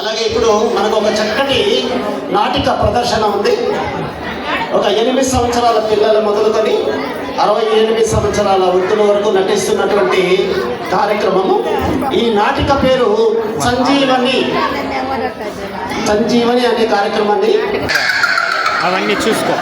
అలాగే ఇప్పుడు మనకు ఒక చక్కటి నాటిక ప్రదర్శన ఉంది. ఒక 8 సంవత్సరాల పిల్లల మొదలుకొని 68 సంవత్సరాల వృద్ధుల వరకు నటిస్తున్నటువంటి కార్యక్రమము. ఈ నాటిక పేరు సంజీవని. సంజీవని అనే కార్యక్రమాన్ని అవన్నీ చూసుకో.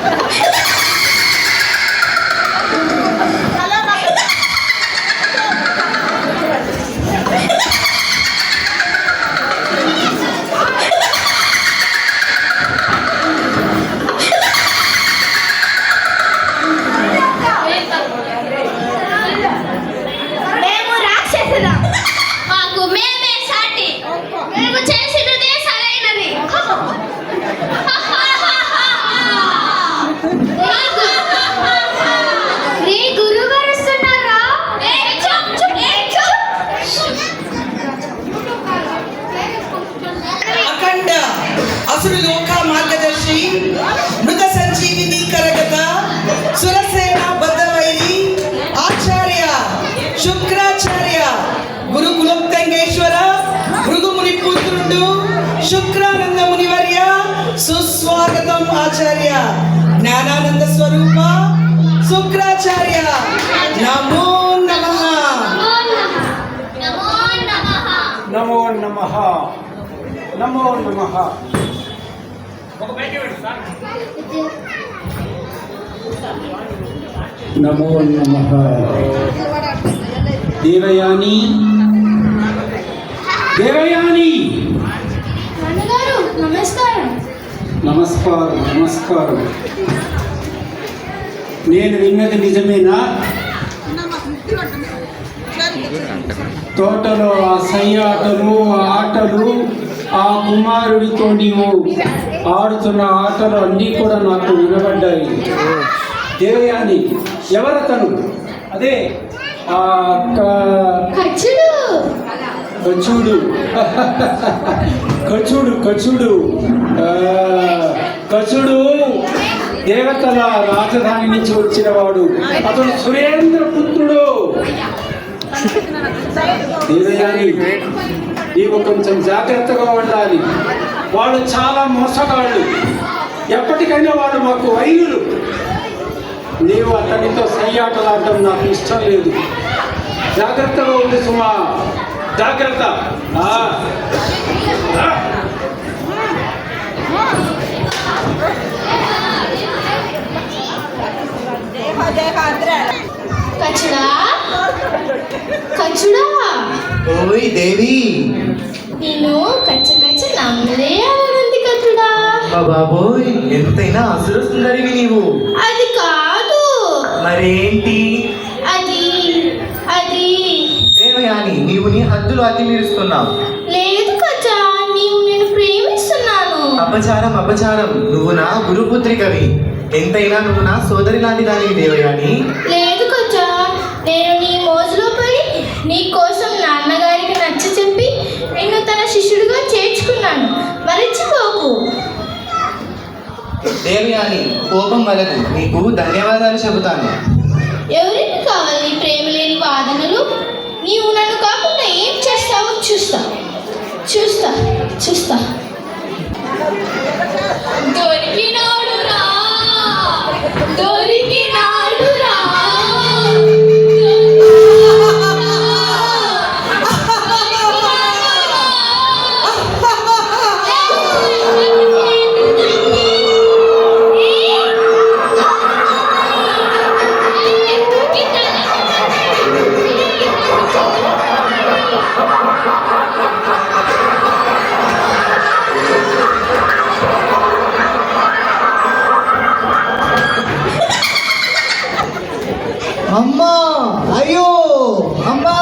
లోక మార్గదర్శి మృత సంజీవిని కరగత సురసేన బద్దవైరి ఆచార్య శుక్రాచార్య గురు కులోత్తంగేశ్వర భృగుముని పుత్రుడు శుక్రానంద మునివర్య సుస్వాగతం ఆచార్య జ్ఞానానంద స్వరూప శుక్రాచార్య నమో నమః నమో నమః నమో నమః. నమో నమః. దేవయాని దేవయాని నమస్కారం. నమస్కారం నమస్కారం. నేను విన్నది నిజమేనా? తోటలో ఆ సయ్యాటలు ఆటలు, ఆ కుమారుడితో నీవు ఆడుతున్న ఆటలు అన్నీ కూడా నాకు వినబడ్డాయి. దేవయాని ఎవరతను? అదే కచుడు కచుడు కచుడు కచుడు దేవతల రాజధాని నుంచి వచ్చిన వాడు. అతడు సురేంద్ర పుత్రుడు. దేవయాని నీవు కొంచెం జాగ్రత్తగా ఉండాలి. వాళ్ళు చాలా మోసగాళ్ళు. ఎప్పటికైనా వాళ్ళు మాకు వైరులు. నీవు అతనితో సయ్యాటలాడటం నాకు ఇష్టం లేదు. జాగ్రత్తగా ఉంది సుమా, జాగ్రత్త. కచుడా కచుడా ఓయ్ దేవి, నేను కచ్చ నమ్మలే అనంది కచుడా. బాబోయ్, ఎంతైనా అసుర సుందరివి నీవు. అది కాదు. మరేంటి? అది అది దేవయాని, నీవు నీ హద్దులు అతిమీరుస్తున్నావు. లేదు కచ్చా, నీవు నేను ప్రేమిస్తున్నాను. అపచారం అపచారం. నువ్వు నా గురుపుత్రికవి. ఎంతైనా నువ్వు నా సోదరి లాంటి దానివి దేవయాని. లేదు కచ్చా, నేను నీ మోజులో పడి నీ కోసం నాన్నగారికి నచ్చ చెప్పి నిన్ను తన శిష్యుడిగా చేర్చుకున్నాను. మరచిపోకు. దేవయాని, కోపం వలదు. నీకు ధన్యవాదాలు చెబుతాను. ఎవరికి కావాలి నీ ప్రేమ లేని వాదనలు? నీవు నన్ను కాకుండా ఏం చేస్తావో చూస్తా చూస్తా చూస్తా. దొరికినాడు రా, దొరికినాడు రా. అమ్మా, అయ్యో అమ్మా.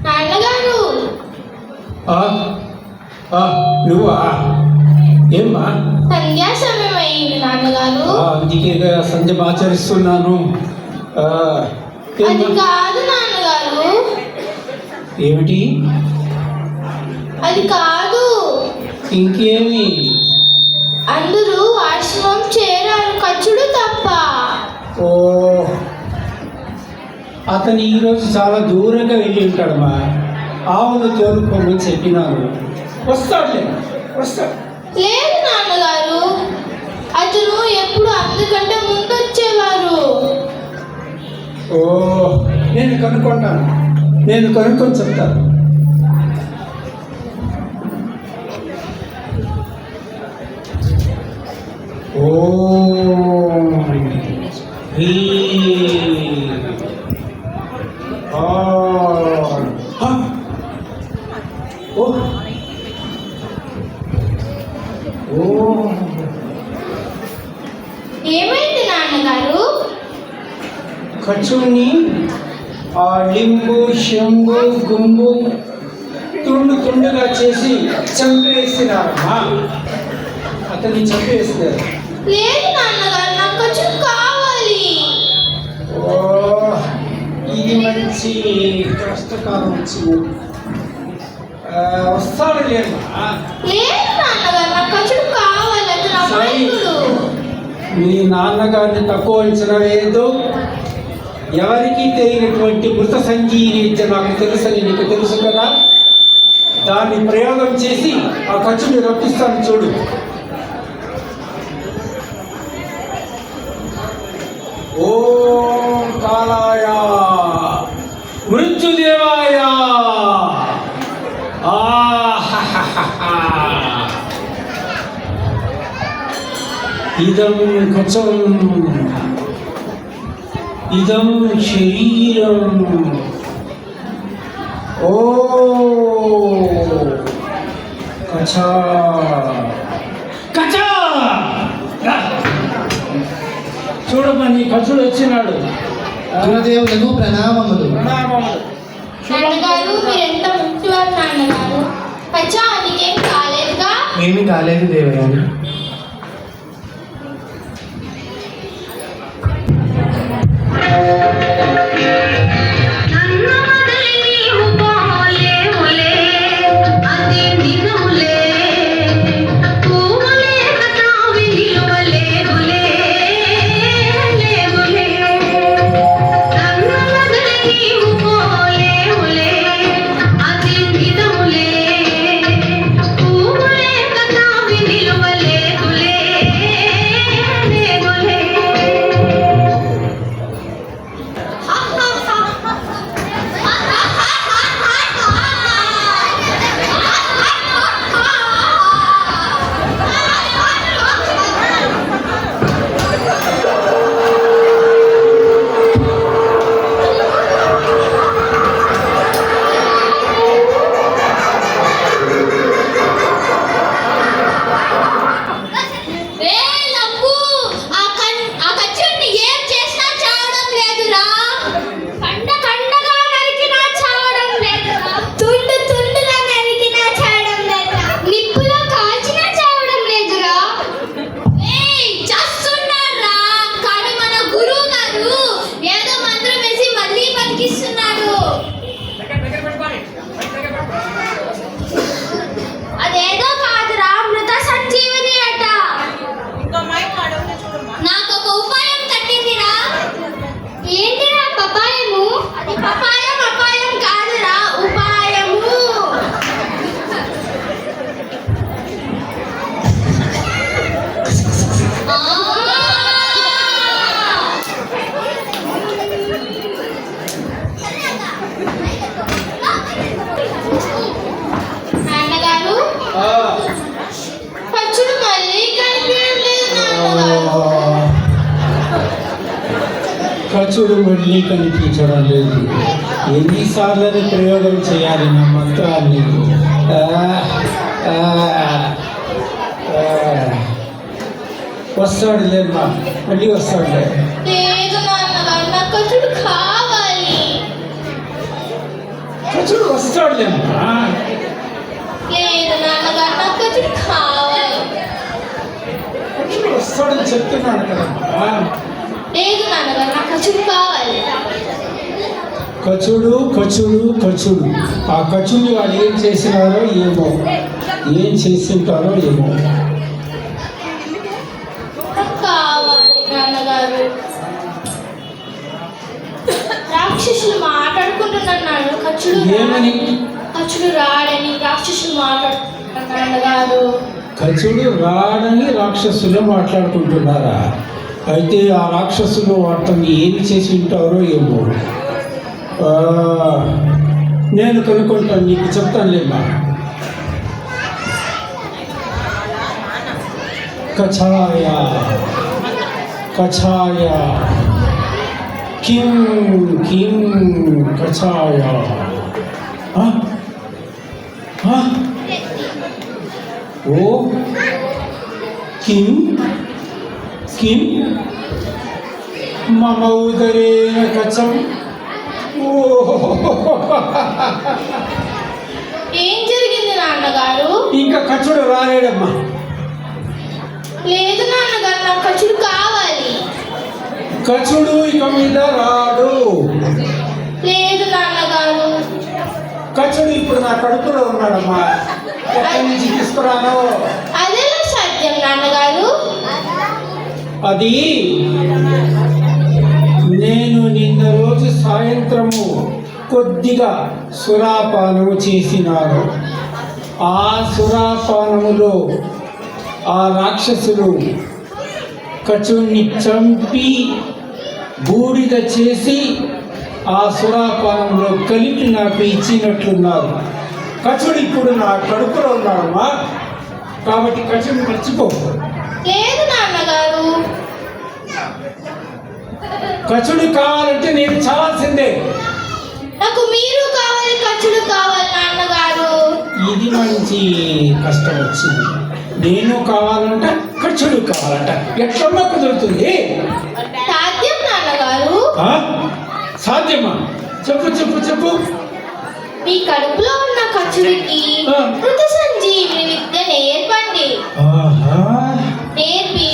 నాన్నగారు, నువ్వా? ఏమ్మా? సంధ్యా సమయం అయింది నాన్నగారు. అందుకే సంధ్య ఆచరిస్తున్నాను. అది కాదు నాన్నగారు. ఏమిటి? అది కాదు. ఇంకేమి? అందరూ ఆశ్రమం చేరారు, ఖర్చుడు తప్ప. ఓ, అతను ఈరోజు చాలా దూరంగా వెళ్ళి ఉంటాడమ్మా. ఆవును తోలుకోమని చెప్పినాను. వస్తాడులే, వస్తాడు. లేదు నాన్నగారు, అతను ఎప్పుడు అందుకంటే ముందు వచ్చేవారు. ఓ, నేను కనుక్కుంటాను, నేను కనుక్కొని చెప్తాను. ఓ ఏమైంది నాన్నగారు? ఖర్చుని ఆ లింబు శంభు గుంబు తుండుగా చేసి చంపేసినారమ్మా. అతన్ని చంపేసినారు. లేదు నాన్నగారు, నాకు ఖర్చుడు కావాలి. ఓ, ఇది మంచి కష్టకాలం వచ్చింది. వస్తాడు లేమ్మా. లేదు నాన్నగారు, నాకు ఖర్చుడు కావాలి. అతను అమాయకుడు. మీ నాన్నగారిని తక్కువ అంచనా వేయదు. ఎవరికి తెలియనటువంటి మృత సంజీవిని విద్య నాకు తెలుసని నీకు తెలుసు కదా. దాన్ని ప్రయోగం చేసి ఆ ఖర్చుని రప్పిస్తాను చూడు. ఓం కాలాయ మృత్యుదేవాయ. ఇదం కచం ఇదం శరీరం. ఓ కచా కచా. చూడమని ఖర్చుడు వచ్చినాడు. గురుదేవులకు ప్రణామములు. ప్రణామములు. నాన్నగారు, మీరు ఎంత ముఖ్యవారు నాన్నగారు. అచ్చా, నీకేం కాలేదుగా? ఏమి కాలేదు దేవయ్య. అదేదో కాదురా, మృత సంజీవిని అట. నాకు ఒక ఉపాయం తట్టిందిరా. ఏంటిరా పపాయము? అది అపాయం కాదురా, ఉపాయము. నాన్నగారు, ఖర్చుడు మళ్ళీ కనిపించలేదు నాన్నగారు. ఖర్చుడు మళ్ళీ కనిపించడం లేదు. ఎన్నిసార్లు ప్రయోగం చేయాలి నా మంత్రాన్ని? వస్తాడు లేమ్మా, మళ్ళీ వస్తాడు. లేదు నాన్నగారు, నాకు ఖర్చుడు కావాలి. ఖర్చుడు వస్తాడు లేమ్మా. లేదు నాన్నగారు, నాకు ఖర్చుడు కావాలి. ఖర్చుడు వస్తాడని చెప్తున్నాను కదమ్మా. లేదు నాన్నగారు, నాకు ఖర్చుడు కావాలి. ఖర్చుడు. ఆ ఖర్చుడు వాళ్ళు ఏం చేసినారో ఏమో. ఏం చేస్తుంటారో ఏమో. కావాలి నాన్నగారు. రాక్షసులు మాట్లాడుకుంటున్నాను. ఏమని? కచుడు రాడని రాక్షసులు మాట్లాడుకుంటున్నాను నాన్నగారు. కచుడు రాడని రాక్షసులు మాట్లాడుకుంటున్నారా? అయితే ఆ రాక్షసులు వాటిని ఏమి చేసి ఉంటారో ఏమో. నేను కనుక్కుంటాను, నీకు చెప్తానులేమ్మా. కఛాయ కఛాయ కిం కిం కఛాయ. ఓ కిం కిం మమ ఉదరేణ కచం. ఓ ఏం జరిగింది నాన్నగారు? ఇంకా కచుడు రాలేడమ్మా. లేదు నాన్నగారు, నాకు కచుడు కావాలి. కచుడు ఇక మీద రాడు. లేదు నాన్నగారు. కచుడు ఇప్పుడు నా కడుపులో ఉన్నాడమ్మా. ఎక్కడి నుంచి తీసుకురాను? అదెలా సాధ్యం నాన్నగారు? అది నేను నిన్న రోజు సాయంత్రము కొద్దిగా సురాపానము చేసినాను. ఆ సురాపానములో ఆ రాక్షసులు కచుడిని చంపి బూడిద చేసి ఆ సురాపానంలో కలిపి నాకు ఇచ్చినట్లున్నారు. కచుడు ఇప్పుడు నా కడుపులో ఉన్నాడమ్మా. కాబట్టి కచుడిని మర్చిపో. లేదు నాన్నగారు. కచుడు కావాలంటే నేను చావాల్సిందే. నాకు మీరు కావాలి, కచుడు కావాలి నాన్నగారు. ఇది మంచి కష్టం వచ్చింది. నేను కావాలంట, కచుడు కావాలంట. ఎట్లమ్మా కుదురుతుంది? సాధ్యం నాన్నగారు. సాధ్యమా? చెప్పు చెప్పు చెప్పు. మీ కడుపులో ఉన్న కచుడికి మృత సంజీవిని విద్య నేర్పండి. నేర్పి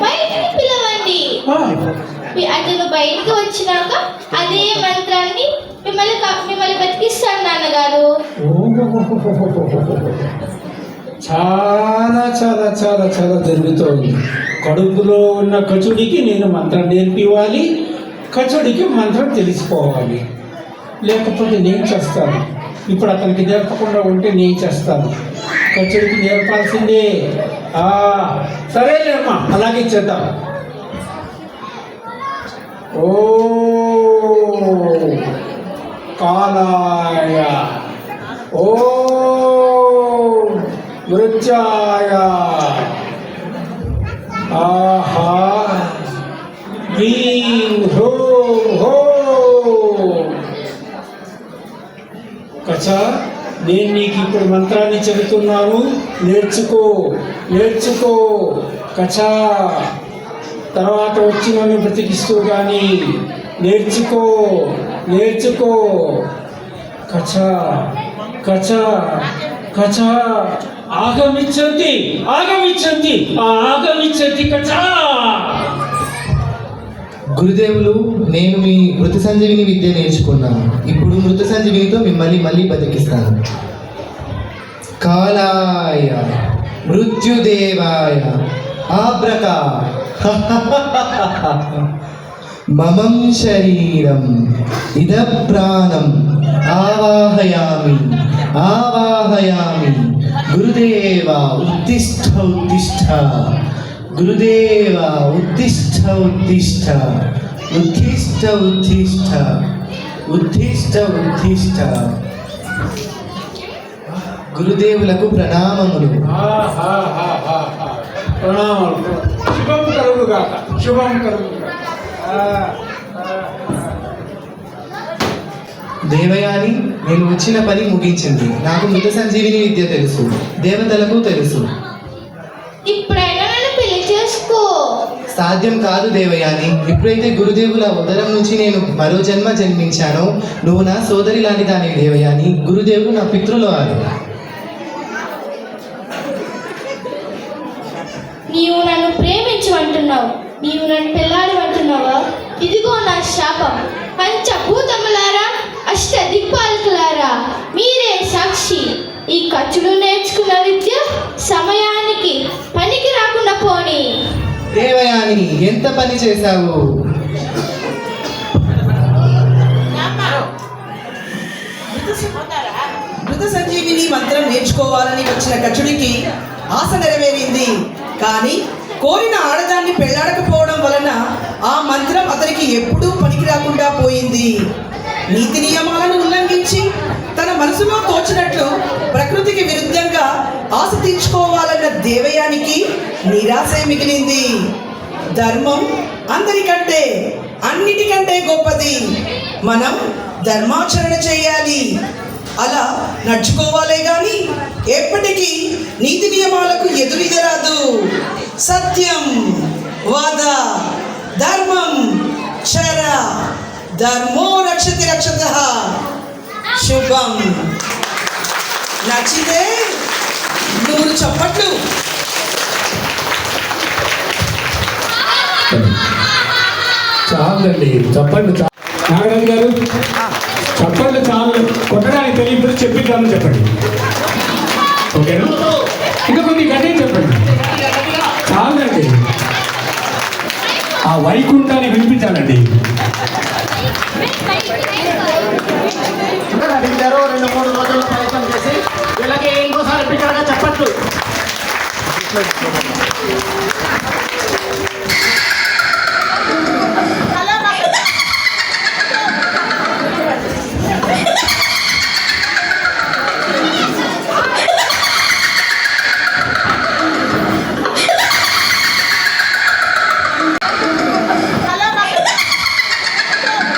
బయటికి పిలవండి. అతను బయటికి వచ్చినాక అదే మంత్రాన్ని మిమ్మల్ని బతికిస్తాను నాన్నగారు. చాలా చాలా చాలా చాలా జరుగుతోంది. కడుపులో ఉన్న కచుడికి నేను మంత్రం నేర్పివ్వాలి, కచుడికి మంత్రం తెలిసిపోవాలి. లేకపోతే నేను చేస్తాను. ఇప్పుడు అతనికి నేర్పకుండా ఉంటే నేను చేస్తాను. కచుడికి నేర్పాల్సిందే. సరేలేమ్మా, అలాగే చేద్దాం. ఓ కాలాయ, ఓ మృత్యాయ, ఆహా హ్రీం హ్రూం హో. కచా, నేను నీకు ఇప్పుడు మంత్రాన్ని చెబుతున్నాను, నేర్చుకో నేర్చుకో. కచా, తర్వాత వచ్చి నన్ను బ్రతికిస్తూ కానీ నేర్చుకో నేర్చుకో. కచా కచా కచా ఆగమిచ్చండి ఆగమిచ్చండి ఆగమిచ్చండి కచా. గురుదేవులు, నేను మీ మృత సంజీవిని విద్య నేర్చుకున్నాను. ఇప్పుడు మృత సంజీవినితో మిమ్మల్ని మళ్ళీ బతికిస్తాను. కాలాయ మృత్యుదేవాయ ఆబ్రకా మమం శరీరం ఇద ప్రాణం ఆవాహయామి ఆవాహయామి. గురుదేవ ఉత్తిష్ఠ ఉత్తిష్ఠ. గురుదేవ ఉత్తిష్ఠ ఉత్తిష్ఠ. ఉత్తిష్ఠ ఉత్తిష్ఠ. ఉత్తిష్ఠ ఉత్తిష్ఠ. గురుదేవులకు ప్రణామములు. ప్రణామాలు. శుభం కలుగుగాక, శుభం కలుగుగాక. దేవయాని, నేను వచ్చిన పని ముగించింది. నాకు మృత సంజీవిని విద్య తెలుసు, దేవతలకు తెలుసు. ఇప్పుడైనా నన్ను పెళ్లి చేసుకో. సాధ్యం కాదు దేవయాని. ఎప్పుడైతే గురుదేవుల ఉదరం నుంచి నేను మరో జన్మ జన్మించానో, నువ్వు నా సోదరి లాంటి దానివి దేవయాని. గురుదేవుడు నా పితృలు వారు. నీవు నన్ను ప్రేమించమంటున్నావు, నీవు నన్ను పెళ్ళాడమంటున్నావా? ఇదిగో నా శాపం. పంచభూతములారా, అష్ట దిక్పాలకులారా, మీరే సాక్షి. ఈ ఖర్చులు నేర్చుకున్న విద్య సమయానికి పనికి రాకుండా పోని. దేవయాని ఎంత పని చేశావు? మృత సంజీవిని మంత్రం నేర్చుకోవాలని వచ్చిన కచుడికి ఆశ నెరవేరింది. కానీ కోరిన ఆడదాన్ని పెళ్లాడకపోవడం వలన ఆ మంత్రం అతనికి ఎప్పుడూ పనికి రాకుండా పోయింది. నీతి నియమాలను ఉల్లంఘించి తన మనసులో తోచినట్లు ప్రకృతికి విరుద్ధంగా ఆశ తీర్చుకోవాలన్న దేవయానికి నిరాశే మిగిలింది. ధర్మం అందరికంటే అన్నిటికంటే గొప్పది. మనం ధర్మాచరణ చేయాలి, అలా నడుచుకోవాలే గాని ఎప్పటికీ నీతి నియమాలకు ఎదురీదరాదు. సత్యం వద, ధర్మం చర, ధర్మో రక్షతి రక్షతః. శుభం. నచ్చితే 100 చప్పట్లు. చాలండి చెప్పండి. నాగరాజు గారు చెప్పండి చాలు, కొట్టడానికి తెలియదు చెప్పిద్దామని చెప్పండి. ఓకేనా? ఇంకా కొన్ని గట్టిగా చెప్పండి. చాలండి, ఆ వైకుంఠాన్ని వినిపించాలండి. అడిగారు 2-3 రోజులు ప్రయత్నం చేసి వీళ్ళకి ఇంకోసారి బిగ్గరగా చెప్పట్లు.